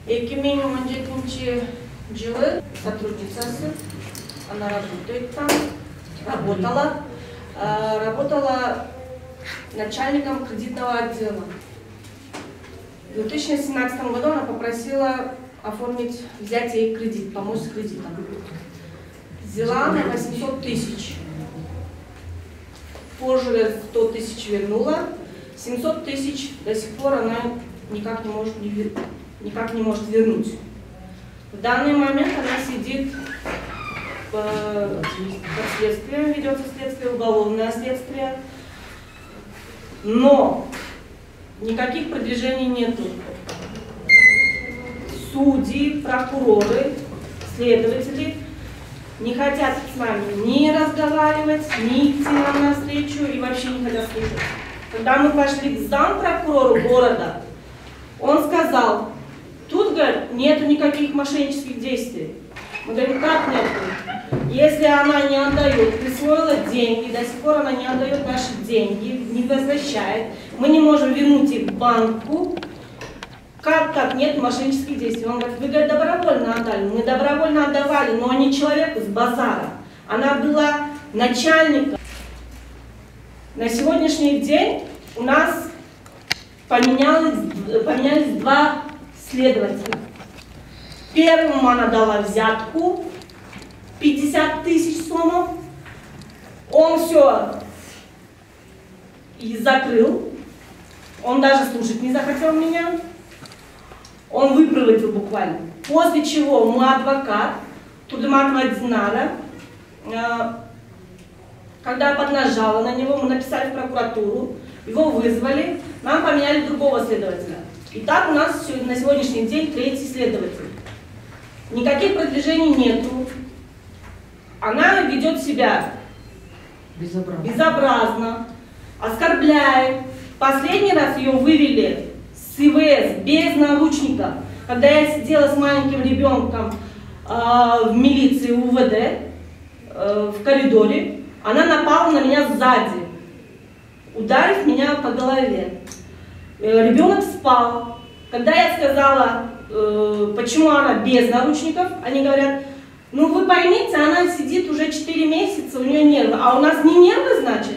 2017 жылы сотрудницасы, она работает там, работала начальником кредитного отдела. В 2017 году она попросила оформить, взять ей кредит, помочь с кредитом. Взяла на 800 тысяч. Позже 100 тысяч вернула. 700 тысяч до сих пор она никак не может вернуть. В данный момент она сидит под следствием, ведется следствие, уголовное следствие. Но никаких продвижений нету. Судьи, прокуроры, следователи не хотят с нами ни разговаривать, ни идти нам навстречу и вообще не хотят слушать. Когда мы пошли к зампрокурору города, он сказал: тут, говорит, нету никаких мошеннических действий. Мы говорим: как нету? Если она не отдает, присвоила деньги, до сих пор она не отдает наши деньги, не возвращает, мы не можем вернуть их в банку, как так нет мошеннических действий? Он говорит: вы, говорит, добровольно отдали. Мы добровольно отдавали, но не человеку с базара. Она была начальником. На сегодняшний день у нас поменялись два следователя. Первому она дала взятку 50 тысяч сомов. Он все и закрыл. Он даже слушать не захотел меня. Он выпроводил буквально. После чего мой адвокат Тудыматова Динара, когда поднажала на него, мы написали в прокуратуру, его вызвали, нам поменяли другого следователя. И так у нас на сегодняшний день третий следователь. Никаких продвижений нету. Она ведет себя безобразно, оскорбляет. Последний раз ее вывели с ИВС без наручников. Когда я сидела с маленьким ребенком в милиции УВД в коридоре, она напала на меня сзади, ударив меня по голове. Ребенок спал. Когда я сказала, почему она без наручников, они говорят: ну вы поймите, она сидит уже 4 месяца, у нее нервы. А у нас не нервы, значит?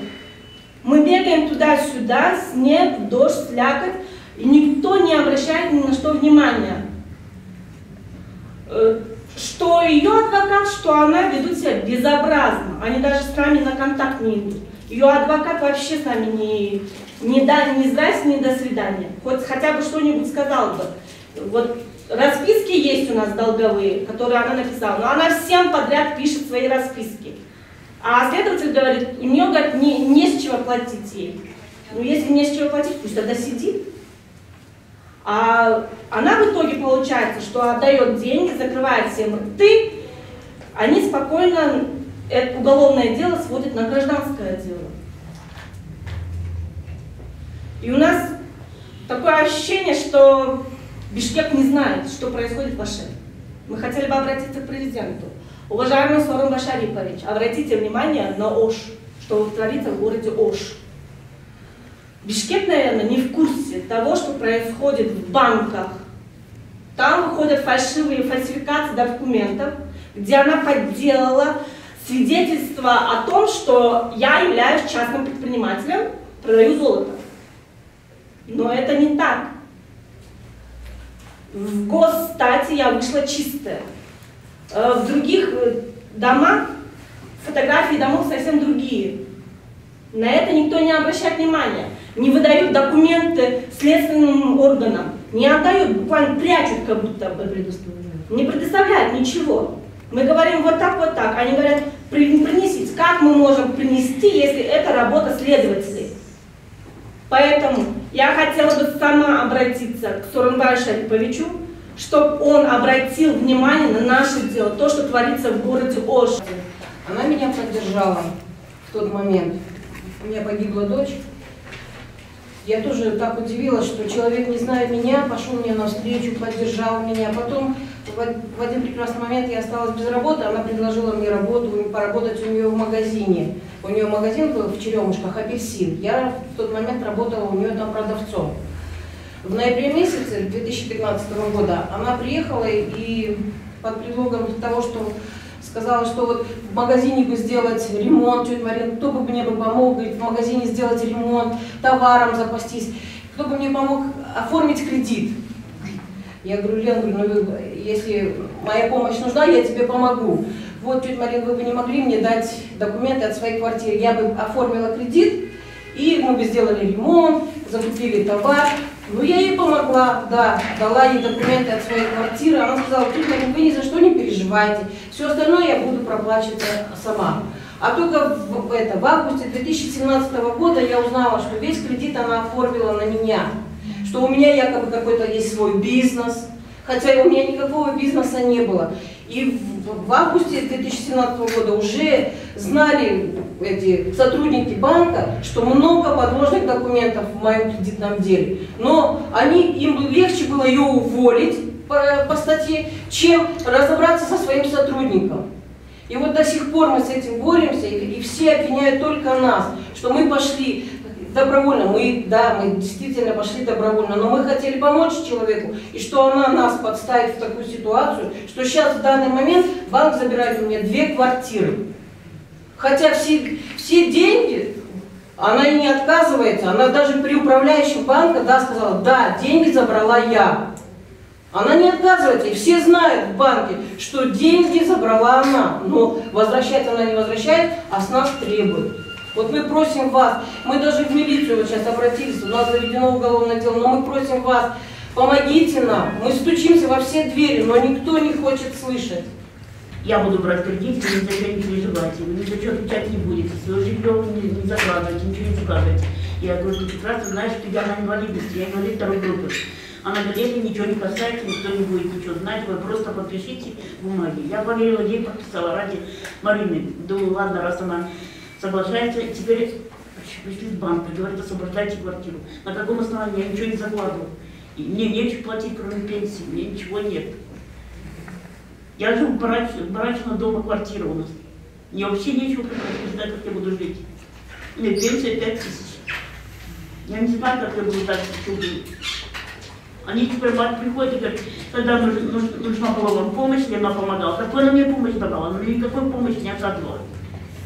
Мы бегаем туда-сюда, снег, дождь, слякоть, и никто не обращает ни на что внимания. Что ее адвокат, что она ведут себя безобразно. Они даже с нами на контакт не идут. Ее адвокат вообще с нами ни здрасте, ни до свидания. Хотя бы что-нибудь сказал бы. Вот расписки есть у нас долговые, которые она написала, но она всем подряд пишет свои расписки. А следователь говорит, у нее, говорит, не с чего платить ей. Ну если не с чего платить, пусть тогда сидит. А она в итоге получается, что отдает деньги, закрывает всем рты, они спокойно это уголовное дело сводят на гражданское дело. И у нас такое ощущение, что Бишкек не знает, что происходит в Оше. Мы хотели бы обратиться к президенту. Уважаемый Сооронбай Шарипович, обратите внимание на Ош, что творится в городе Ош. Бишкек, наверное, не в курсе того, что происходит в банках. Там выходят фальсификации документов, где она подделала свидетельство о том, что я являюсь частным предпринимателем, продаю золото. Но это не так. В Госстате я вышла чистая. В других домах фотографии домов совсем другие. На это никто не обращает внимания. Не выдают документы следственным органам. Не отдают, буквально прячут, как будто бы. Не предоставляют ничего. Мы говорим вот так, вот так. Они говорят, принесите. Как мы можем принести, если это работа следователей? Поэтому я хотела бы сама обратиться к Сооронбаю Шариповичу, чтобы он обратил внимание на наше дело, то, что творится в городе Ош. Она меня поддержала в тот момент. У меня погибла дочь. Я тоже так удивилась, что человек не знает меня, пошел мне навстречу, поддержал меня. Потом в один прекрасный момент я осталась без работы, она предложила мне работу, поработать у нее в магазине. У нее магазин был в Черемушках, апельсин. Я в тот момент работала у нее там продавцом. В ноябре месяце 2015 года она приехала и под предлогом того, что сказала, что вот в магазине бы сделать ремонт, тетя Марина, кто бы мне помог, говорит, в магазине сделать ремонт, товаром запастись, кто бы мне помог оформить кредит. Я говорю, Лен, если моя помощь нужна, я тебе помогу. Вот, тетя Марина, вы бы не могли мне дать документы от своей квартиры, я бы оформила кредит, и мы бы сделали ремонт, закупили товар. Ну, я ей помогла, да, дала ей документы от своей квартиры. Она сказала, тетя Марина, вы ни за что не переживайте, все остальное я буду проплачивать сама. А только в августе 2017 года я узнала, что весь кредит она оформила на меня, что у меня якобы какой-то есть свой бизнес, хотя у меня никакого бизнеса не было. И в августе 2017 года уже знали эти сотрудники банка, что много подложных документов в моем кредитном деле. Но им легче было ее уволить по статье, чем разобраться со своим сотрудником. И вот до сих пор мы с этим боремся, и все обвиняют только нас, что мы пошли добровольно, мы действительно пошли добровольно, но мы хотели помочь человеку, и что она нас подставит в такую ситуацию, что сейчас в данный момент банк забирает у меня 2 квартиры. Хотя все деньги, она и не отказывается, она даже при управляющем банка, сказала, да, деньги забрала я. Она не отказывается, и все знают в банке, что деньги забрала она, но возвращать она не возвращает, а с нас требует. Вот мы просим вас, мы даже в милицию вот сейчас обратились, у нас заведено уголовное дело, но мы просим вас, помогите нам, мы стучимся во все двери, но никто не хочет слышать. Я буду брать кредит, вы ни за что не переживайте, вы ни за что отвечать не будете, свое жилье вы не закладываете, ничего не заказываете. Я говорю, ты прекрасно знаешь, что я на инвалидности, я инвалид 2-й группы. А на галерее ничего не касается, никто не будет ничего знать, вы просто подпишите бумаги. Я поверила ей, подписала ради Марины. Думаю, ладно, раз она соглашается, теперь пришли в банк, говорят, освобождайте квартиру. На каком основании? Я ничего не закладываю. И мне нечего платить, кроме пенсии, мне ничего нет. Я живу в барачном дома, квартира у нас. Мне вообще нечего ждать, как я буду жить. У меня пенсия 5000. Я не знаю, как я буду дальше жить. Они теперь мать приходит и говорит, когда нужна была вам помощь, я она помогала. Какой она мне помощь давала? Она мне никакой помощи не оказывала.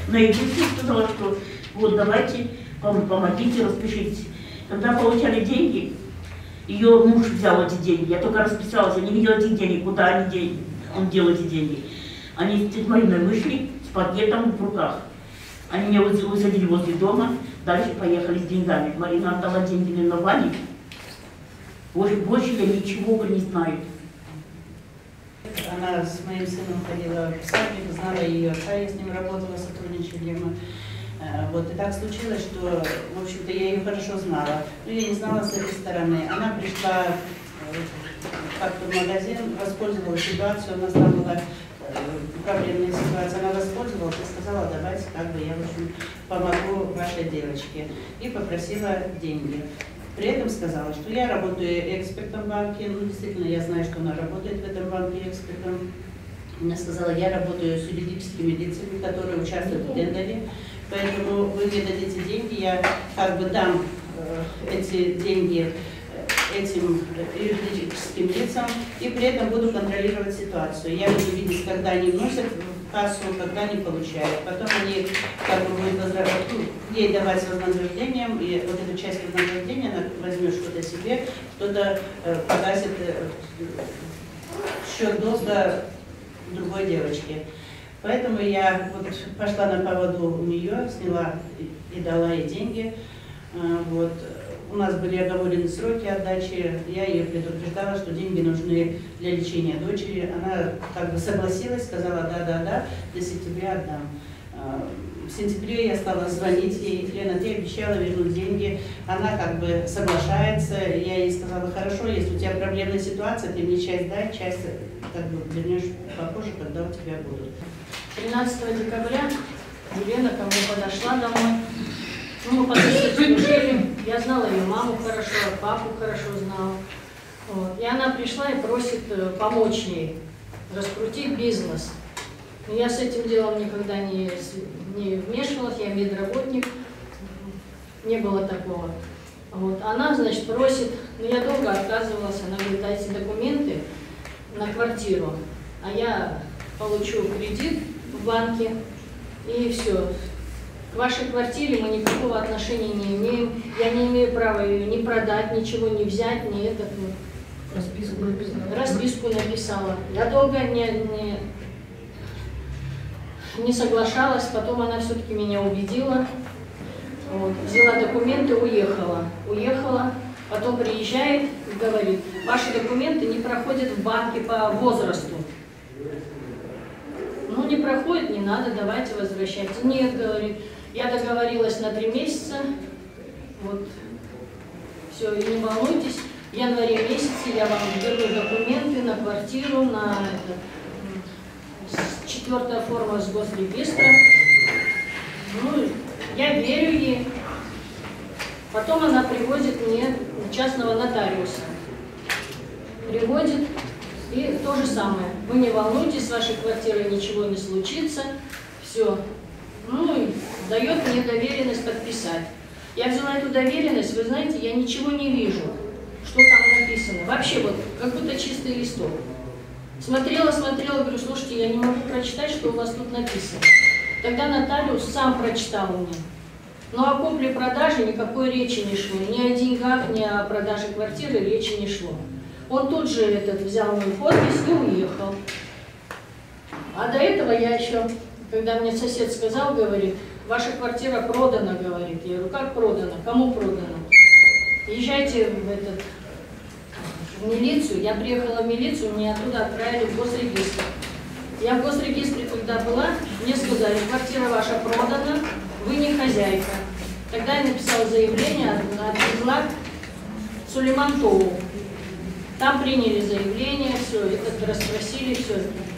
На единственное сказала, что вот давайте, помогите, распишитесь. Когда получали деньги, ее муж взял эти деньги. Я только расписалась, я не видела этих денег, куда он дел эти деньги. Они с тетей Мариной вышли с пакетом в руках. Они меня высадили возле дома, дальше поехали с деньгами. Марина отдала деньги на Ване. Больше я ничего не знаю. Она с моим сыном ходила в садик, знала ее отца, я с ним работала, сотрудничали мы. Вот и так случилось, что, в общем-то, я ее хорошо знала. Но я не знала с этой стороны. Она пришла как-то в магазин, воспользовалась ситуацией, у нас там была проблемная ситуация, она воспользовалась и сказала, давайте, как бы я, в общем, помогу вашей девочке. И попросила деньги. При этом сказала, что я работаю экспертом в банке, ну действительно я знаю, что она работает в этом банке экспертом. Она сказала, я работаю с юридическими лицами, которые участвуют в тендере, поэтому вы мне дадите деньги, я как бы дам эти деньги этим юридическим лицам и при этом буду контролировать ситуацию. Я буду видеть, когда они вносят в кассу, когда они получают. Потом они как бы будут ей давать вознаграждением, и вот эту часть вознаграждения она возьмет что-то себе, что-то погасит счет долга другой девочке. Поэтому я вот пошла на поводу у нее, сняла и дала ей деньги. Вот. У нас были оговорены сроки отдачи, я ее предупреждала, что деньги нужны для лечения дочери. Она как бы согласилась, сказала, да, до сентября отдам. В сентябре я стала звонить ей, Лена, ты обещала вернуть деньги. Она как бы соглашается, я ей сказала, хорошо, если у тебя проблемная ситуация, ты мне часть дай, часть как бы вернешь попозже, когда у тебя будут. 13 декабря Елена ко мне подошла домой. Ну, мы по соседству жили, я знала ее маму хорошо, папу хорошо знала. Вот. И она пришла и просит помочь ей раскрутить бизнес. Но я с этим делом никогда не вмешивалась, я медработник, не было такого. Вот. Она, значит, просит, но я долго отказывалась, она говорит, дайте документы на квартиру, а я получу кредит в банке, и все. К вашей квартире мы никакого отношения не имеем, я не имею права ее ни продать, ничего не взять, ни этот. Расписку написала. Я долго не соглашалась, потом она все-таки меня убедила. Вот. Взяла документы, уехала, потом приезжает и говорит, ваши документы не проходят в банке по возрасту. Ну, не проходит, не надо, давайте возвращайте. Нет, говорит, я договорилась на 3 месяца, вот, все, и не волнуйтесь, в январе месяце я вам верну документы на квартиру, на это, 4-я форма с госрегистра. Ну, я верю ей. Потом она приводит мне частного нотариуса. Приводит, и то же самое. Вы не волнуйтесь, с вашей квартирой ничего не случится. Все. Ну и дает мне доверенность подписать. Я взяла эту доверенность, вы знаете, я ничего не вижу, что там написано. Вообще вот, как будто чистый листок. Смотрела, говорю, слушайте, я не могу прочитать, что у вас тут написано. Тогда нотариус сам прочитал мне. Но о купле-продаже никакой речи не шло. Ни о деньгах, ни о продаже квартиры речи не шло. Он тут же взял мою подпись и уехал. А до этого я еще, когда мне сосед сказал, говорит, ваша квартира продана, говорит. Я говорю, как продана? Кому продана? Езжайте в милицию. Я приехала в милицию, меня оттуда отправили в госрегистр. Я в госрегистре, когда была, мне сказали, квартира ваша продана, вы не хозяйка. Тогда я написала заявление, отвезла Сулеймантову. Там приняли заявление, все, это расспросили, все.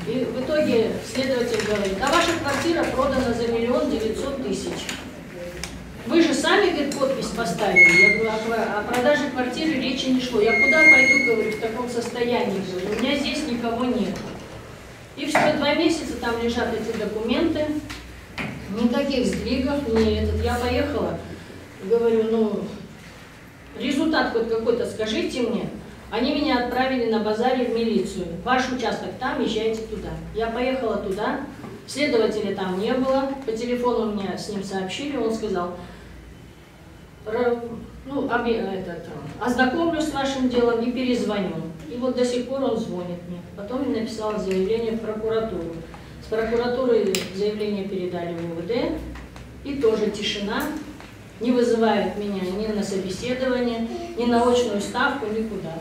И в итоге следователь говорит, а ваша квартира продана за 1 900 000. Вы же сами, говорит, подпись поставили. Я говорю, о продаже квартиры речи не шло. Я куда пойду, говорю, в таком состоянии? Говорю, у меня здесь никого нет. И все, 2 месяца там лежат эти документы. Никаких сдвигов, я поехала, говорю, ну, результат хоть какой-то скажите мне. Они меня отправили на базаре в милицию. Ваш участок там, езжайте туда. Я поехала туда, следователя там не было, по телефону меня с ним сообщили, он сказал, ну, ознакомлюсь с вашим делом и перезвоню. И вот до сих пор он звонит мне. Потом я написала заявление в прокуратуру. С прокуратуры заявление передали в УВД, и тоже тишина, не вызывают меня ни на собеседование, ни на очную ставку, никуда.